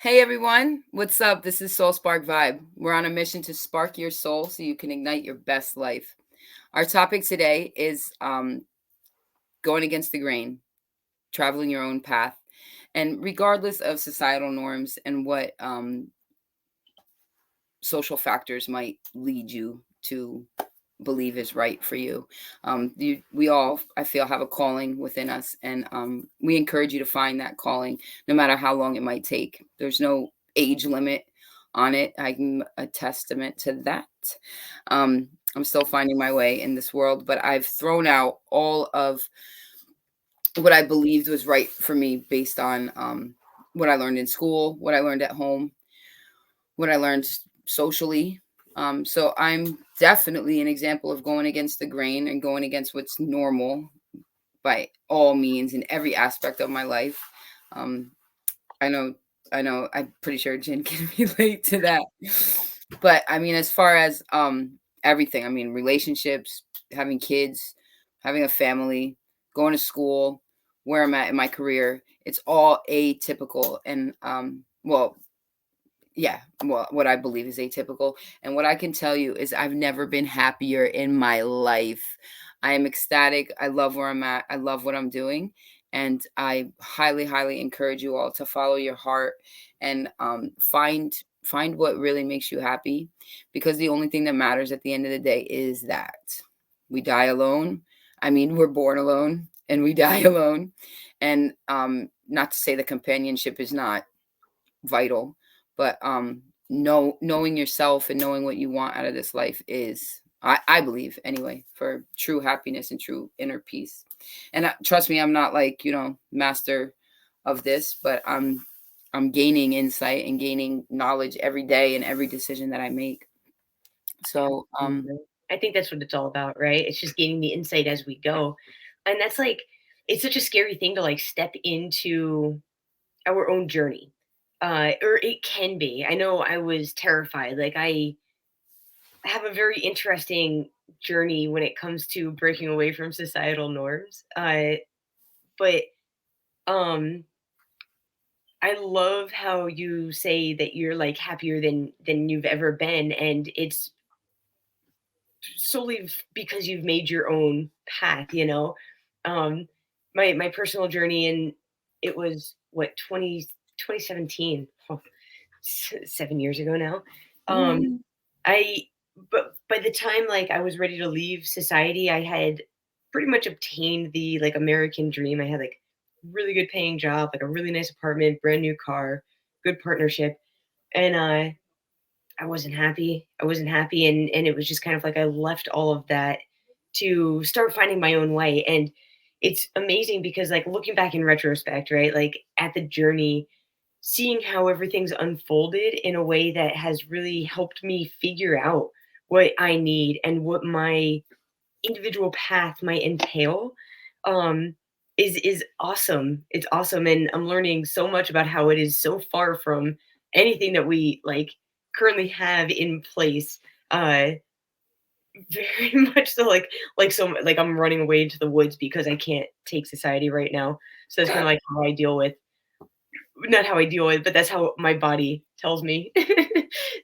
Hey everyone, what's up? This is Soul Spark Vibe. We're on a mission to spark your soul so you can ignite your best life. Our topic today is going against the grain, traveling your own path. And regardless of societal norms and what social factors might lead you to believe is right for you. We all, I feel, have a calling within us, and we encourage you to find that calling, no matter how long it might take. There's no age limit on it. I'm a testament to that. I'm still finding my way in this world, but I've thrown out all of what I believed was right for me based on what I learned in school, what I learned at home, what I learned socially. So I'm definitely an example of going against the grain and going against what's normal by all means in every aspect of my life. Um, I know, I'm pretty sure Jen can relate to that. But I mean, as far as everything, I mean, relationships, having kids, having a family, going to school, where I'm at in my career, it's all atypical. And well, yeah, well, what I believe is atypical. And what I can tell you is I've never been happier in my life. I am ecstatic. I love where I'm at. I love what I'm doing. And I highly, highly encourage you all to follow your heart and find what really makes you happy, because the only thing that matters at the end of the day is that we die alone. I mean, we're born alone and we die alone. And not to say the companionship is not vital, but knowing yourself and knowing what you want out of this life is, I believe anyway, for true happiness and true inner peace. And trust me, I'm not like, master of this, but I'm gaining insight and gaining knowledge every day and every decision that I make. So Absolutely. I think that's what it's all about, right? It's just gaining the insight as we go. And that's like it's such a scary thing to like step into our own journey. Or it can be. I know I was terrified. Like I have a very interesting journey when it comes to breaking away from societal norms. But um I love how you say that you're like happier than you've ever been, and it's solely because you've made your own path, you know. My personal journey, and it was what 2017, 7 years ago now. um mm, I But by the time like I was ready to leave society, I had pretty much obtained the like American dream. I had like really good paying job, like a really nice apartment, brand new car, good partnership, and I wasn't happy. I wasn't happy, and it was just kind of like I left all of that to start finding my own way. And it's amazing because like looking back in retrospect, right? Like at the journey, seeing how everything's unfolded in a way that has really helped me figure out what I need and what my individual path might entail um is awesome. It's awesome, and I'm learning so much about how it is so far from anything that we like currently have in place. uh very much so, like so like I'm running away into the woods because I can't take society right now. So that's kind of like how I deal with, not how I deal with, but that's how my body tells me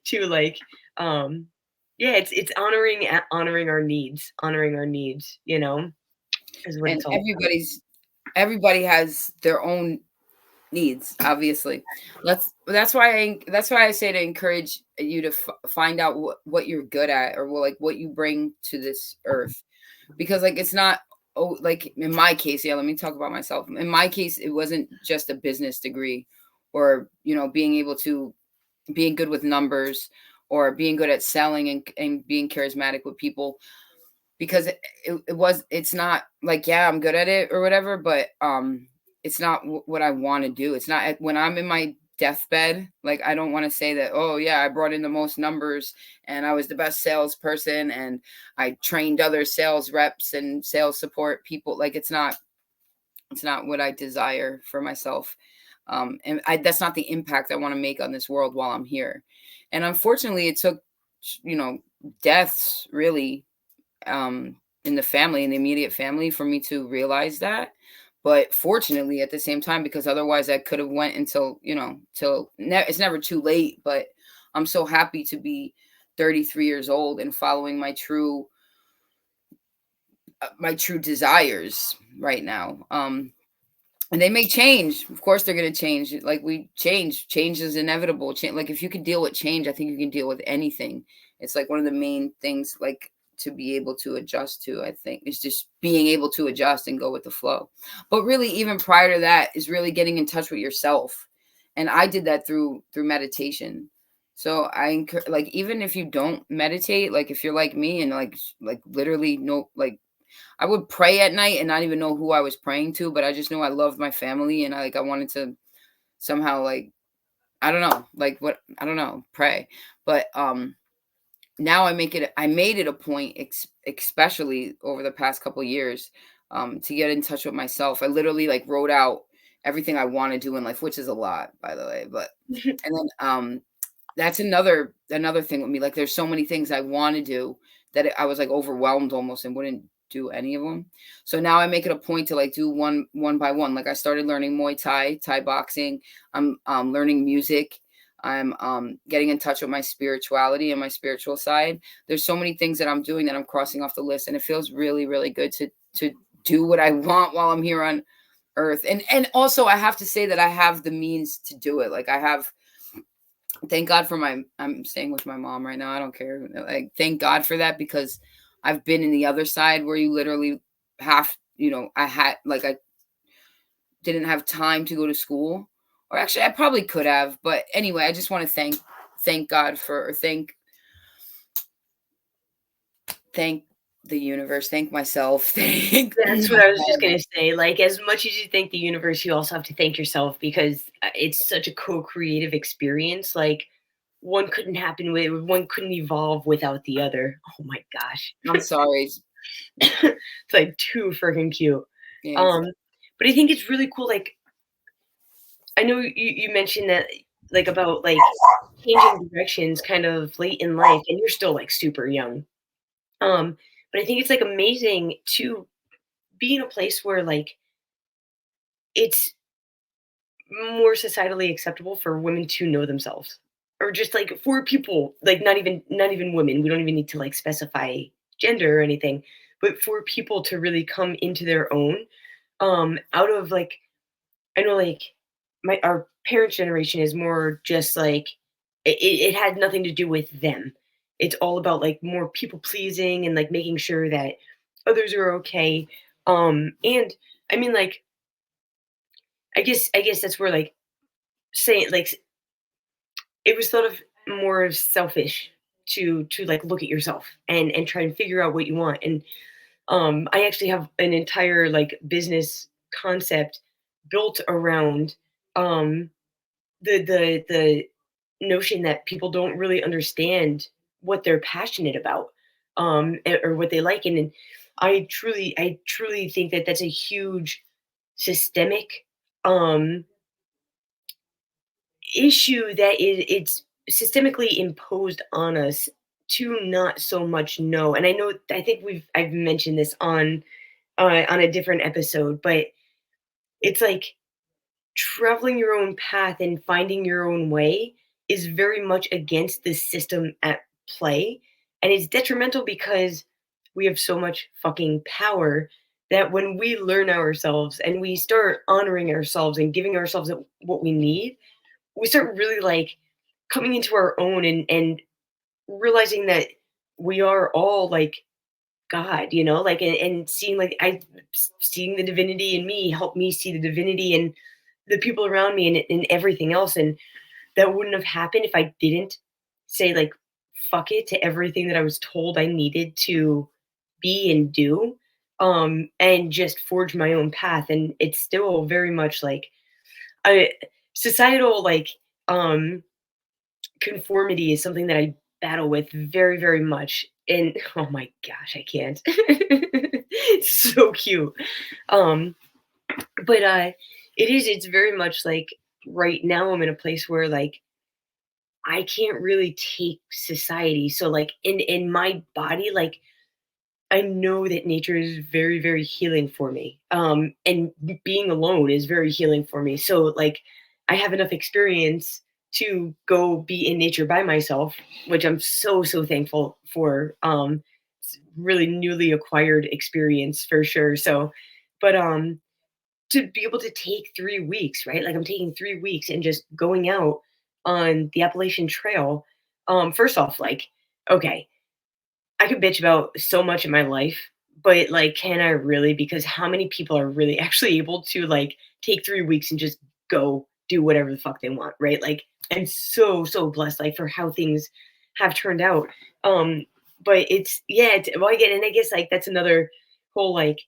to like yeah, it's honoring honoring our needs, you know, is what and it's all about. everybody has their own needs, obviously. That's why I say to encourage you to find out what you're good at, or like what you bring to this earth, because like it's not, oh, like in my case, yeah, let me talk about myself. In my case, it wasn't just a business degree, or being good with numbers, or being good at selling and being charismatic with people, because it's not like, yeah, I'm good at it or whatever, but it's not what I want to do. It's not when I'm in my deathbed. Like, I don't want to say that, oh yeah, I brought in the most numbers and I was the best salesperson and I trained other sales reps and sales support people. Like, it's not what I desire for myself. And that's not the impact I want to make on this world while I'm here. And unfortunately, it took, you know, deaths really, in the family, in the immediate family, for me to realize that. but fortunately at the same time, because otherwise I could have went until, till it's never too late. But I'm so happy to be 33 years old and following my true desires right now. And they may change. Of course, they're going to change. Like we change. Change is inevitable. Like if you can deal with change, I think you can deal with anything. It's like one of the main things, like to be able to adjust to. I think is just being able to adjust and go with the flow. But really, even prior to that, is really getting in touch with yourself. And I did that through meditation. So I encourage, like, even if you don't meditate, like if you're like me and like literally no, like I would pray at night and not even know who I was praying to, but I just knew I loved my family and I wanted to somehow, like, I don't know, like what I don't know, pray. But now I made it a point, especially over the past couple years, to get in touch with myself. I literally like wrote out everything I want to do in life, which is a lot, by the way. But and then that's another thing with me. Like there's so many things I want to do that I was like overwhelmed almost and wouldn't do any of them. So now I make it a point to like do one by one. Like I started learning Thai boxing. I'm learning music. I'm getting in touch with my spirituality and my spiritual side. There's so many things that I'm doing that I'm crossing off the list, and it feels really really good to do what I want while I'm here on earth. And also I have to say that I have the means to do it. Like I have, thank God for I'm staying with my mom right now. I don't care. Like, thank God for that, because I've been in the other side where you literally have, I didn't have time to go to school. Or actually I probably could have, but anyway, I just want to thank God for, or thank the universe, thank myself, thank That's my what I was just family. gonna say, like, as much as you thank the universe, you also have to thank yourself because, it's such a co-creative experience, like, one couldn't evolve without the other. Oh my gosh. I'm sorry. It's, like, too freaking cute. Yeah, Um, but I think it's really cool, like, I know you mentioned that, like, about, like, changing directions kind of late in life, and you're still, like, super young. But I think it's, like, amazing to be in a place where, like, it's more societally acceptable for women to know themselves, or just, like, for people, like, not even women, we don't even need to, like, specify gender or anything, but for people to really come into their own, out of, like, I know, like, my our parents' generation is more just, like, it had nothing to do with them. It's all about, like, more people pleasing and, like, making sure that others are okay, and I mean, like, I guess that's where, like, saying, like, it was sort of more selfish to, like, look at yourself and try and figure out what you want, and, I actually have an entire, like, business concept built around, um, the notion that people don't really understand what they're passionate about, or what they like, and I truly think that that's a huge systemic, um, issue that it's systemically imposed on us to not so much know. And I think I've mentioned this on a different episode, but it's like traveling your own path and finding your own way is very much against the system at play. And it's detrimental because we have so much fucking power that when we learn ourselves and we start honoring ourselves and giving ourselves what we need, we start really like coming into our own and realizing that we are all like God, like, and seeing like seeing the divinity in me help me see the divinity in the people around me and everything else. And that wouldn't have happened if I didn't say like fuck it to everything that I was told I needed to be and do, and just forge my own path. And it's still very much like I societal like um conformity is something that I battle with very, very much. And oh my gosh, I can't. It's so cute. Um, but it's very much like right now I'm in a place where like I can't really take society. So like in my body, like I know that nature is very, very healing for me. And being alone is very healing for me. So, like, I have enough experience to go be in nature by myself, which I'm so, so thankful for. It's really newly acquired experience for sure. So, but to be able to take 3 weeks, right? Like, I'm taking 3 weeks and just going out on the Appalachian Trail. First off, like, okay, I could bitch about so much in my life, but, like, can I really? Because how many people are really actually able to, like, take 3 weeks and just go do whatever the fuck they want, right? Like, I'm so, so blessed, like, for how things have turned out. Um, but it's yeah, it's well, again, and I guess, like, that's another whole, like,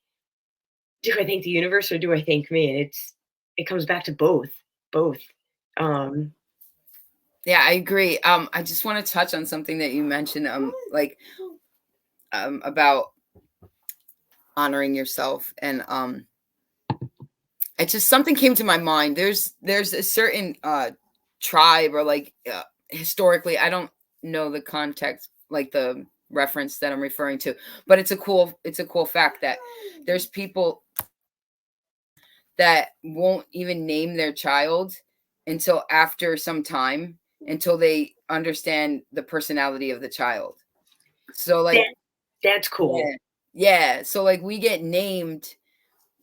do I thank the universe or do I thank me? And it comes back to both, both. Um, Yeah, I agree. I just want to touch on something that you mentioned, like about honoring yourself, and it just something came to my mind. There's a certain tribe, or like historically, I don't know the context, like the reference that I'm referring to, but it's a cool fact that there's people that won't even name their child until after some time, until they understand the personality of the child. So like, that that's cool. yeah, yeah. So like we get named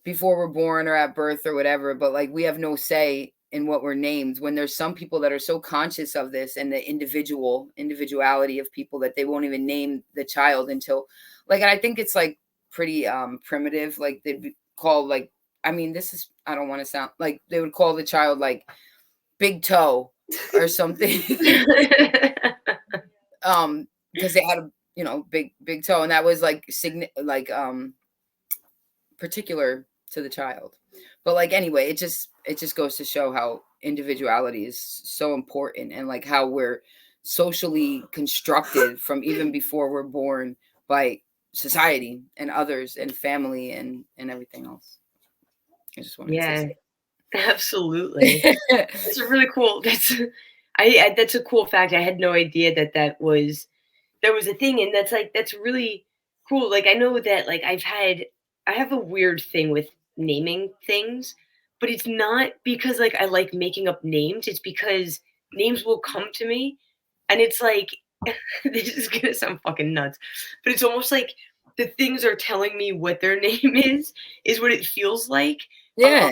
before we're born or at birth or whatever, but like we have no say in what we're named, when there's some people that are so conscious of this and the individuality of people that they won't even name the child until like, and I think it's like pretty primitive. Like they'd be called like, I mean, this is, I don't want to sound like, they would call the child like big toe or something. Because they had a, big toe, and that was like particular to the child. But like anyway, it just goes to show how individuality is so important, and like how we're socially constructed from even before we're born by society and others and family and everything else. I just wanted to Yeah, say. absolutely. That's a really cool that's that's a cool fact. I had no idea that that was a thing, and that's, like, that's really cool. Like, I know that, like, I have a weird thing with naming things, but it's not because, like, I like making up names, it's because names will come to me, and it's like this is gonna sound fucking nuts, but it's almost like the things are telling me what their name is what it feels like. Yeah.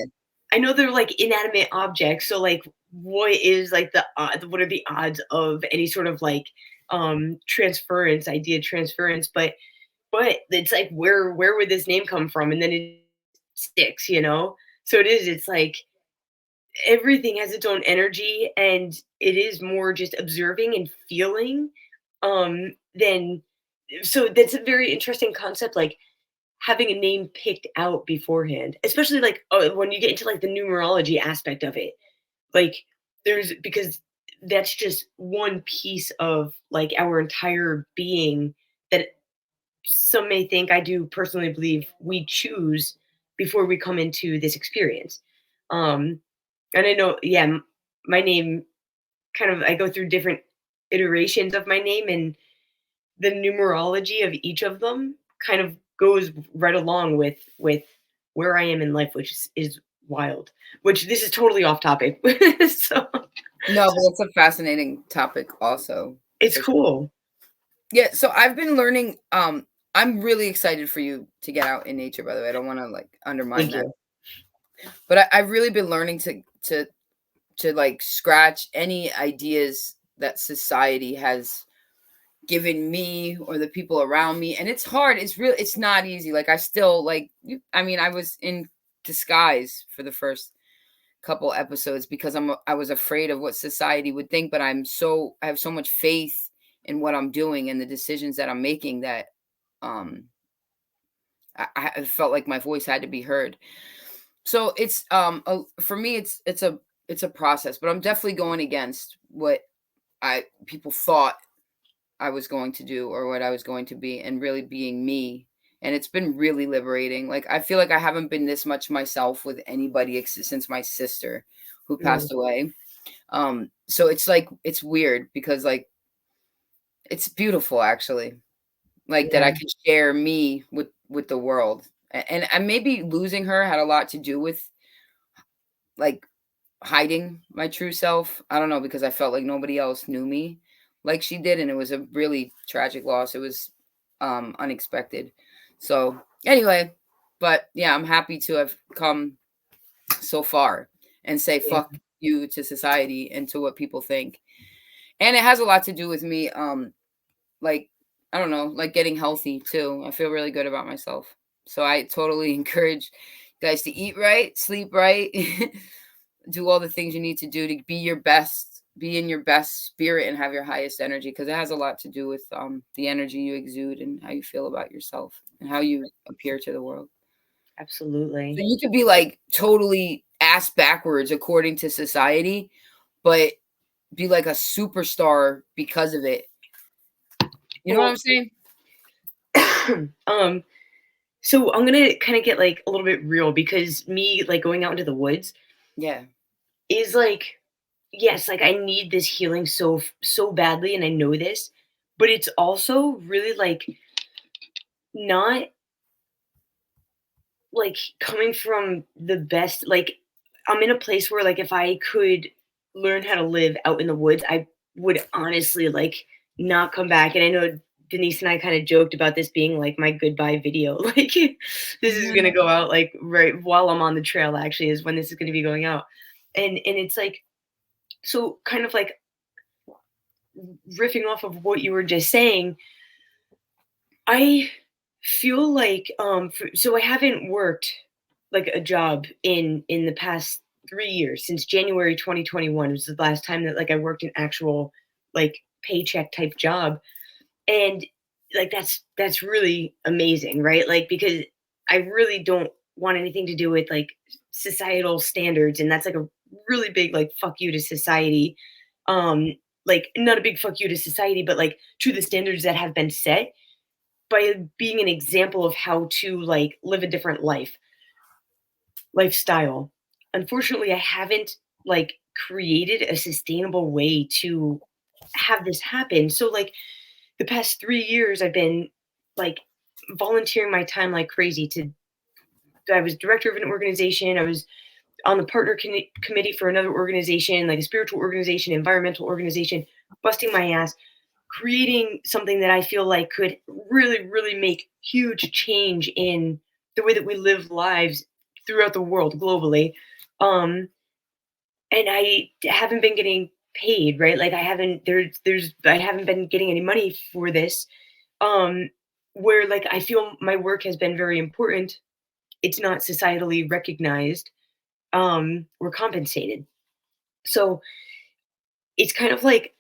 I know they're, like, inanimate objects, so, like, what is, like, the odd what are the odds of any sort of, like, transference, idea transference, but it's like, where would this name come from? And then it sticks, you know? So it's like, everything has its own energy, and it is more just observing and feeling, than so that's a very interesting concept, like, having a name picked out beforehand, especially, like, when you get into, like, the numerology aspect of it. Like, there's because that's just one piece of, like, our entire being that some may think, I do personally believe, we choose before we come into this experience. Um, and I know, yeah, my name kind of, I go through different iterations of my name, and the numerology of each of them kind of goes right along with where I am in life, which is wild. Which this is totally off topic. So No, but it's a fascinating topic also. it's For sure. cool. Yeah, so I've been learning. I'm really excited for you to get out in nature, by the way. I don't want to like undermine Thank that. you. But I've really been learning to like scratch any ideas that society has given me or the people around me. And it's hard. It's not easy. Like I still like I mean, I was in disguise for the first couple episodes because I was afraid of what society would think, but I have so much faith in what I'm doing and the decisions that I'm making that um I felt like my voice had to be heard. So it's for me it's a process, but I'm definitely going against what I people thought I was going to do or what I was going to be, and really being me. And it's been really liberating. Like I feel like I haven't been this much myself with anybody since my sister who Mm. passed away. So it's like it's weird because like it's beautiful actually. like, that I Yeah. could share me with the world. And maybe losing her had a lot to do with, like, hiding my true self. I don't know, because I felt like nobody else knew me like she did, and it was a really tragic loss. It was, unexpected. So, anyway, but, yeah, I'm happy to have come so far and say Yeah. "fuck you" to society and to what people think. And it has a lot to do with me, like, I don't know, like, getting healthy too. I feel really good about myself. So I totally encourage you guys to eat right, sleep right, do all the things you need to do to be your best, be in your best spirit and have your highest energy, because it has a lot to do with the energy you exude and how you feel about yourself and how you appear to the world. So Absolutely. you could be like totally ass backwards according to society, but be like a superstar because of it. You know what I'm Well, saying? um, so I'm gonna kind of get like a little bit real because me like going out into the woods Yeah. is like, yes, like I need this healing so badly, and I know this, but it's also really like not like coming from the best. Like I'm in a place where like if I could learn how to live out in the woods, I would honestly like not come back. And I know Denise and I kind of joked about this being like my goodbye video. Like this is gonna Mhm. go out like right while I'm on the trail. Actually, is when this is gonna be going out, and it's like so kind of like riffing off of what you were just saying. I feel like so I haven't worked like a job in the past 3 years. Since January 2021 was the last time that like I worked an actual like paycheck type job. And like that's really amazing, right? Like because I really don't want anything to do with like societal standards, and that's like a really big like fuck you to society. Um like not a big fuck you to society, but like to the standards that have been set by being an example of how to like live a different lifestyle. Unfortunately, I haven't like created a sustainable way to have this happen. So like the past 3 years I've been like volunteering my time like crazy to I was director of an organization. I was on the partner committee for another organization, like a spiritual organization, environmental organization, busting my ass, creating something that I feel like could really, really make huge change in the way that we live lives throughout the world globally. Um, and I haven't been getting paid, right? Like I haven't there's I haven't been getting any money for this. Um, where like I feel my work has been very important. It's not societally recognized or compensated. So it's kind of like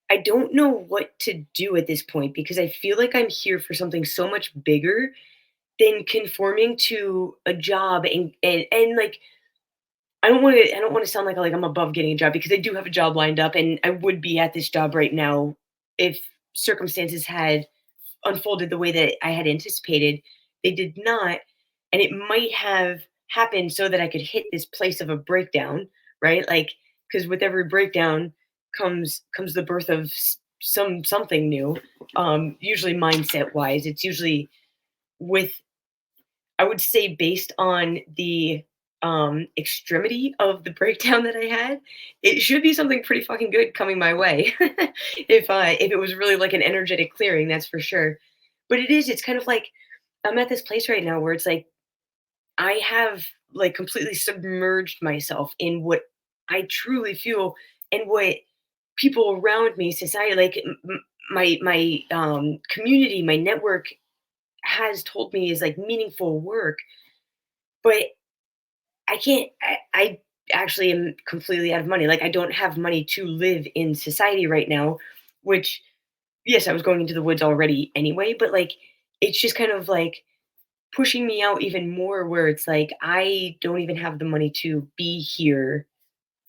I don't know what to do at this point because I feel like I'm here for something so much bigger than conforming to a job and like I don't want to sound like I'm above getting a job because I do have a job lined up and I would be at this job right now if circumstances had unfolded the way that I had anticipated. They did not, and it might have happened so that I could hit this place of a breakdown, right? Like because with every breakdown comes the birth of something new. Usually mindset wise, it's usually with I would say based on the extremity of the breakdown that I had, it should be something pretty fucking good coming my way. If it was really like an energetic clearing, that's for sure. But it's kind of like I'm at this place right now where it's like I have like completely submerged myself in what I truly feel and what people around me, society, like my community, my network has told me is like meaningful work. But I can't. I actually am completely out of money. Like I don't have money to live in society right now. Which yes, I was going into the woods already anyway. But like it's just kind of like pushing me out even more where it's like I don't even have the money to be here.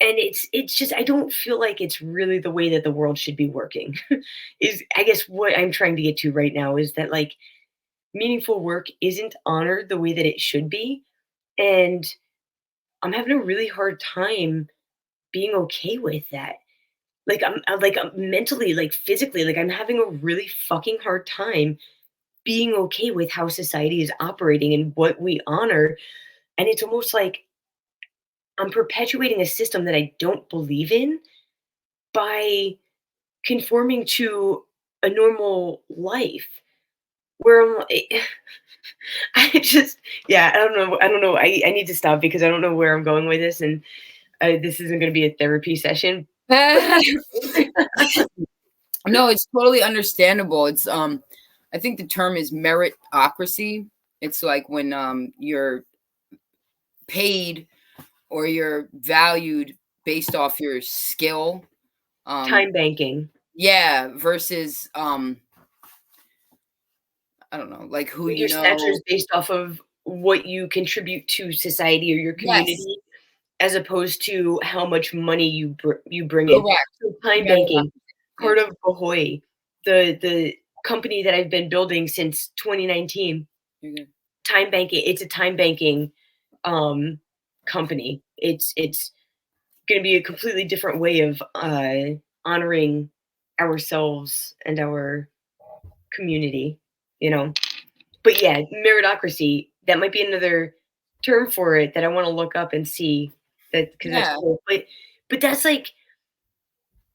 And it's just I don't feel like it's really the way that the world should be working. Is I guess what I'm trying to get to right now is that like meaningful work isn't honored the way that it should be. And I'm having a really hard time being okay with that. Like, I'm mentally, like, physically, like, I'm having a really fucking hard time being okay with how society is operating and what we honor, and it's almost like I'm perpetuating a system that I don't believe in by conforming to a normal life where I just yeah, I don't know, I need to stop because I don't know where I'm going with this, and, this isn't gonna be a therapy session, but No, it's totally understandable. It's I think the term is meritocracy. It's like when you're paid or you're valued based off your skill. Um time banking. yeah, versus I don't know, like who Like, you your stature know. is based off of what you contribute to society or your Yes, community, as opposed to how much money you bring in. correct. So time banking, Meritocracy. part Yep. of Bahoy, the company that I've been building since 2019, You're good. time banking, it's a time banking, um, company. It's gonna be a completely different way of, honoring ourselves and our community, you know? But yeah, meritocracy, that might be another term for it that I wanna look up and see that because that's Yeah. cool. But that's like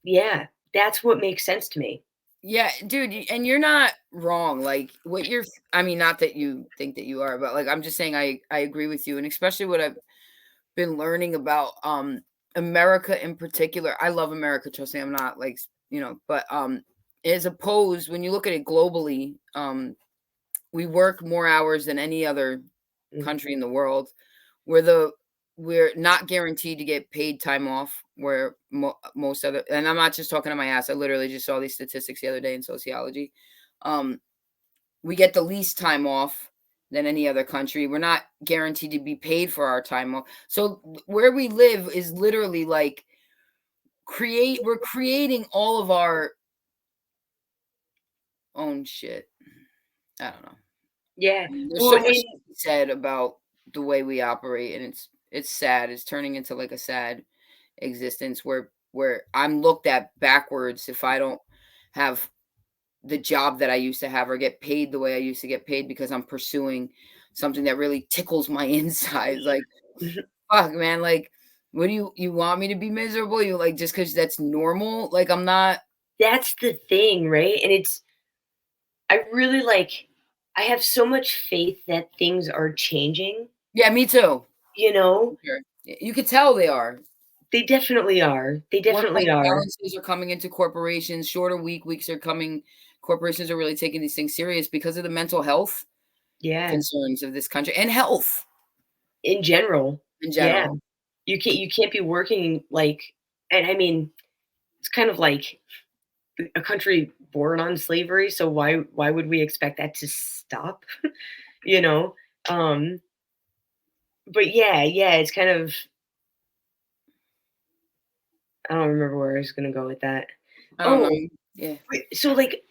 yeah, that's what makes sense to me. Yeah, dude, and you're not wrong. Like what you're I mean, not that you think that you are, but like I'm just saying I agree with you, and especially what I've been learning about America in particular. I love America, trust me. I'm not like, but as opposed when you look at it globally, we work more hours than any other Mm, country in the world. We're the we're not guaranteed to get paid time off where most other, and I'm not just talking to my ass. I literally just saw these statistics the other day in sociology. Um, we get the least time off than any other country. We're not guaranteed to be paid for our time off. So where we live is literally like we're creating all of our own shit. I don't know. yeah. There's Well, so much and to be said about the way we operate, and it's sad. It's turning into like a sad existence where I'm looked at backwards if I don't have the job that I used to have or get paid the way I used to get paid because I'm pursuing something that really tickles my insides. Like, fuck, man. Like, what do you want me to be miserable? You like just because that's normal? Like, I'm not. that's the thing, right? And it's I really like I have so much faith that things are changing, Yeah, me too. you know? Sure. You could tell they are. They definitely are. They Work-life definitely are. balances are coming into corporations. Shorter weeks are coming. Corporations are really taking these things serious because of the mental health Yeah. concerns of this country and health In general. in Yeah. general. You can't be working like and I mean, it's kind of like a country born on slavery, so why would we expect that to stop? You know? Um, but yeah, it's kind of I don't remember where I was gonna go with that. I don't know. Oh, Yeah. so like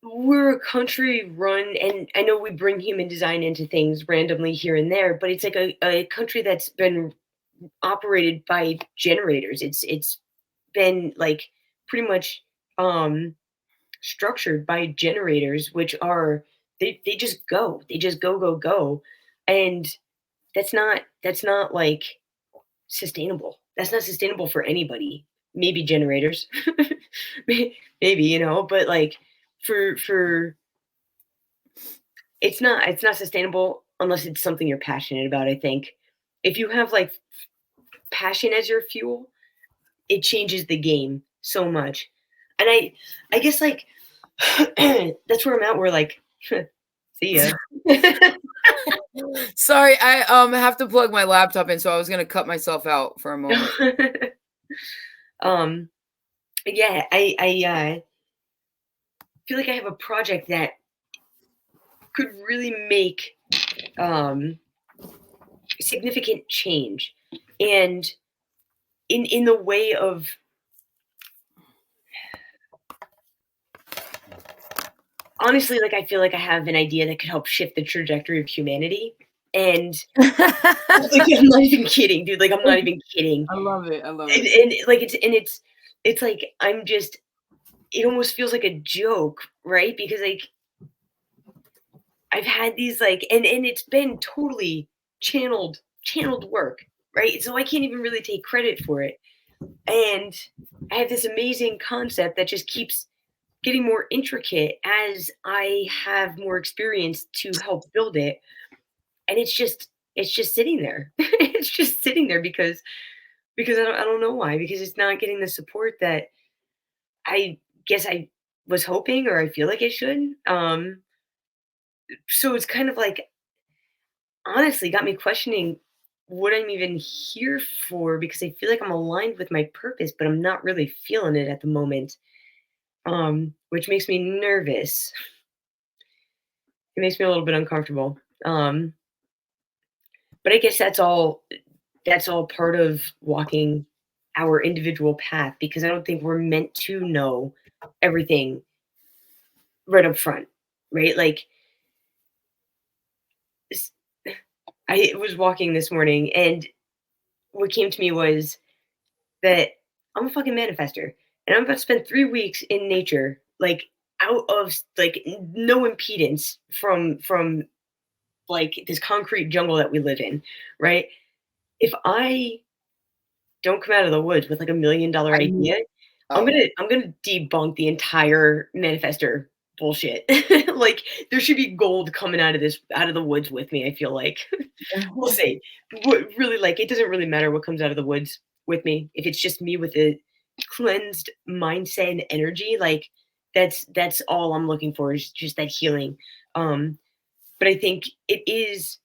we're a country run, and I know we bring human design into things randomly here and there, but it's like a country that's been operated by generators. It's been like pretty much um structured by generators, which are they just go. They just go. And that's not like sustainable. That's not sustainable for anybody. Maybe generators. Maybe, but like for it's not sustainable unless it's something you're passionate about, I think. If you have like passion as your fuel, it changes the game so much. And I guess like that's where I'm at where like see ya. Sorry, I have to plug my laptop in, so I was gonna cut myself out for a moment. um yeah, I feel like I have a project that could really make um significant change. And in the way of honestly, like I feel like I have an idea that could help shift the trajectory of humanity. And I like, I'm not even kidding, dude, like, I'm not even kidding. love it, I love it. And, like, it's like, I'm just it almost feels like a joke, right? Because, like, I've had these, like and it's been totally channeled work, right? So I can't even really take credit for it. And I have this amazing concept that just keeps getting more intricate as I have more experience to help build it. And it's just sitting there. It's just sitting there because I don't know why, because it's not getting the support that I guess I was hoping or I feel like it should. So it's kind of like honestly got me questioning what I'm even here for because I feel like I'm aligned with my purpose, but I'm not really feeling it at the moment. Which makes me nervous. It makes me a little bit uncomfortable. Um, but I guess that's all part of walking our individual path because I don't think we're meant to know everything right up front, right? Like s- I was walking this morning and what came to me was that I'm a fucking manifester and I'm about to spend 3 weeks in nature, like out of like no impedance from like this concrete jungle that we live in, right? If I don't come out of the woods with like $1 million knew idea, I'm oh. gonna I'm gonna debunk the entire manifester bullshit. Like there should be gold coming out of the woods with me. I feel like we'll see. Really, like it doesn't really matter what comes out of the woods with me if it's just me with a cleansed mindset and energy. Like that's all I'm looking for is just that healing. But I think it is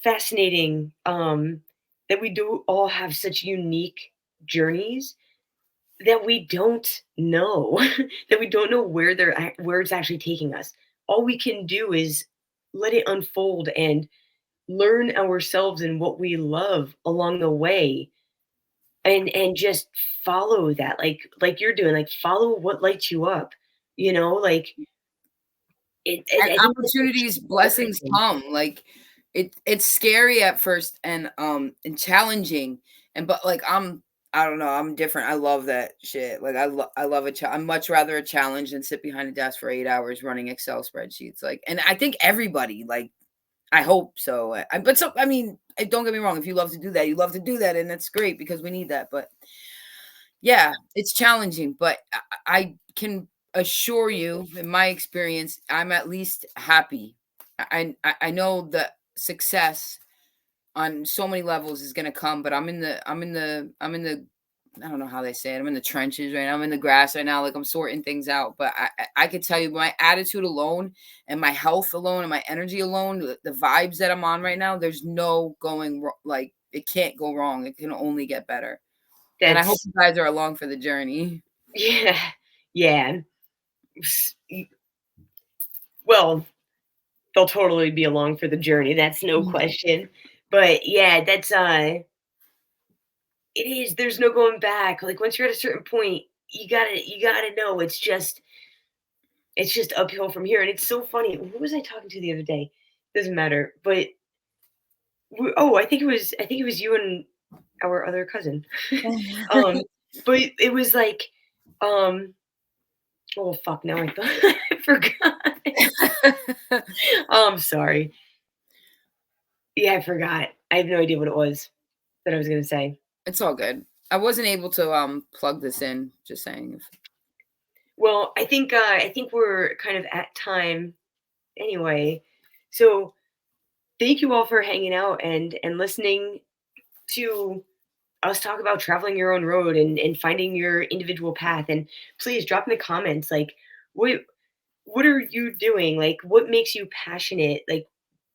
fascinating that we do all have such unique journeys that we don't know that we don't know where it's actually taking us. All we can do is let it unfold and learn ourselves and what we love along the way and just follow that like you're doing, like follow what lights you up, like And I think that's the key opportunities, to blessings everything. come. Like it's scary at first and challenging. And but like I don't know, I'm different. I love that shit. Like I love I'm much rather a challenge than sit behind a desk for 8 hours running Excel spreadsheets. Like and I think everybody like I hope so. But so I mean, don't get me wrong. If you love to do that, you love to do that, and that's great because we need that. But yeah, it's challenging, but I can assure you, in my experience, I'm at least happy. I know that success on so many levels is gonna come, but I'm in the I don't know how they say it. I'm in the trenches right now. I'm in the grass right now. Like I'm sorting things out. But I could tell you my attitude alone and my health alone and my energy alone, the vibes that I'm on right now, there's no going like it can't go wrong. It can only get better. And I hope That's you guys are along for the journey. yeah, yeah. Well, they'll totally be along for the journey, that's no Mhm. question. But yeah, it is, there's no going back. Like once you're at a certain point, you gotta know it's just uphill from here. And it's so funny. Who was I talking to the other day? Doesn't matter. But I think it was you and our other cousin. um, but it was like, um, oh fuck, now I thought I forgot. I'm sorry. Yeah, I forgot. I have no idea what it was that I was gonna say. It's all good. I wasn't able to plug this in, just saying. Well, I think we're kind of at time anyway. So thank you all for hanging out and listening to us talk about traveling your own road and finding your individual path. And please drop in the comments like what what are you doing? Like what makes you passionate? Like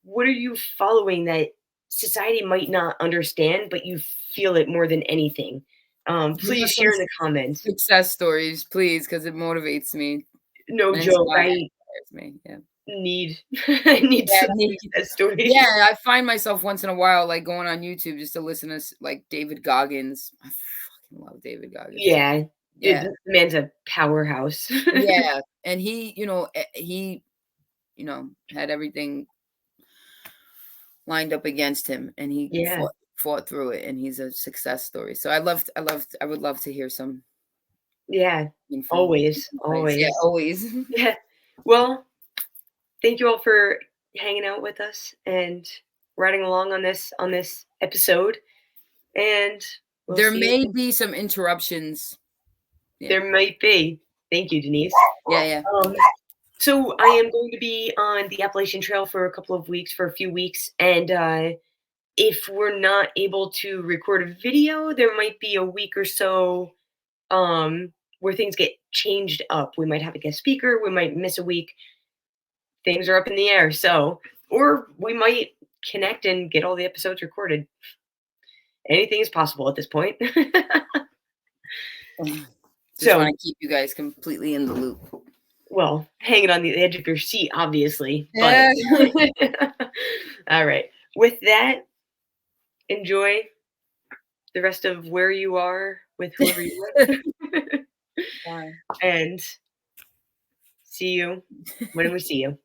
what are you following that society might not understand, but you feel it more than anything? Give Please us some share in the comments. success stories, please, because it motivates me No and joke. inspires me. Yeah. Need I need Yeah, some success stories. yeah, I find myself once in a while like going on YouTube just to listen to like David Goggins. I fucking love David Goggins. Yeah, dude, Yeah. the man's a powerhouse. Yeah. And he, he, had everything lined up against him, and he Yeah. fought through it, and he's a success story. So I would love to hear some Yeah. info Always, advice. Yeah, always. always. Yeah. Well, thank you all for hanging out with us and riding along on this episode, and we'll There see you may again. be some interruptions. Yeah. There might be. Thank you, Denise. Yeah, yeah. So I am going to be on the Appalachian Trail for a couple of weeks, for a few weeks, and if we're not able to record a video, there might be a week or so where things get changed up. We might have a guest speaker, we might miss a week. Things are up in the air. So, or we might connect and get all the episodes recorded. Anything is possible at this point. Just So, want to keep you guys completely in the loop. well, hanging on the edge of your seat, obviously, but Yeah. all right. With that, enjoy the rest of where you are with whoever you with, Bye. and see you when we see you.